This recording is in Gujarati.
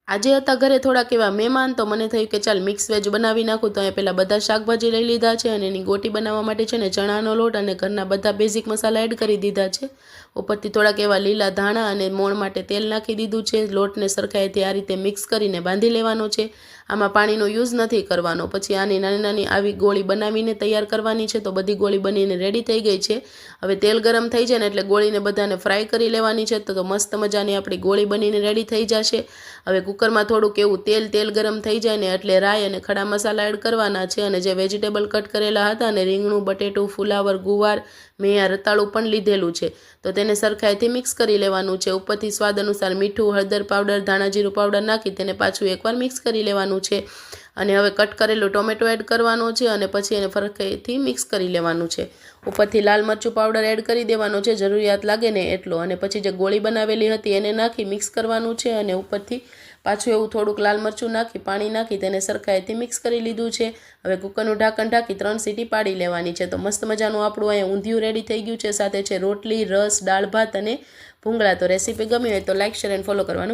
આજે હતા ઘરે થોડાક એવા મહેમાન, તો મને થયું કે ચાલ મિક્સ વેજ બનાવી નાખું. તો અહીંયા પહેલાં બધા શાકભાજી લઈ લીધા છે અને એની ગોટી બનાવવા માટે છે ને ચણાનો લોટ અને ઘરના બધા બેઝિક મસાલા એડ કરી દીધા છે. ઉપરથી થોડાક એવા લીલા ધાણા અને મોણ માટે તેલ નાખી દીધું છે. લોટને સરખાઈથી આ રીતે મિક્સ કરીને બાંધી લેવાનો છે. આમાં પાણીનો યુઝ નથી કરવાનો. પછી આની નાની નાની આવી ગોળી બનાવીને તૈયાર કરવાની છે. તો બધી ગોળી બનીને રેડી થઈ ગઈ છે. હવે તેલ ગરમ થઈ જાય ને એટલે ગોળીને બધાને ફ્રાય કરી લેવાની છે. તો મસ્ત મજાની આપણી ગોળી બનીને રેડી થઈ જશે. હવે કુકરમાં થોડુંક એવું તેલ ગરમ થઈ જાય ને એટલે રાઈ અને ખડા મસાલા એડ કરવાના છે. અને જે વેજીટેબલ કટ કરેલા હતા અને રીંગણું, બટેટું, ફુલાવર, ગુવાર, મેં આ રતાળું પણ લીધેલું છે. તો તેને સરખાઈથી મિક્સ કરી લેવાનું છે. ઉપરથી સ્વાદ અનુસાર મીઠું, હળદર પાવડર, ધાણા જીરું પાવડર નાખી તેને પાછું એકવાર મિક્સ કરી લેવાનું છે. અને હવે કટ કરેલું ટોમેટો એડ કરવાનો છે અને પછી એને ફરકથી મિક્સ કરી લેવાનું છે. ઉપરથી લાલ મરચું પાવડર એડ કરી દેવાનો છે, જરૂરિયાત લાગે ને એટલો. અને પછી જે ગોળી બનાવેલી હતી એને નાખી મિક્સ કરવાનું છે. અને ઉપરથી પાછું એવું થોડુંક લાલ મરચું નાખી પાણી નાખી તેને સરખાઈથી મિક્સ કરી લીધું છે. હવે કુકરનું ઢાંકણ ઢાંકી 3 સીટી પાડી લેવાની છે. તો મસ્ત મજાનું આપણું અહીંયા ઊંધિયું રેડી થઈ ગયું છે. સાથે છે રોટલી, રસ, દાળ ભાત અને ભૂંગળા. તો રેસીપી ગમી હોય તો લાઇક, શેર એન્ડ ફોલો કરવાનું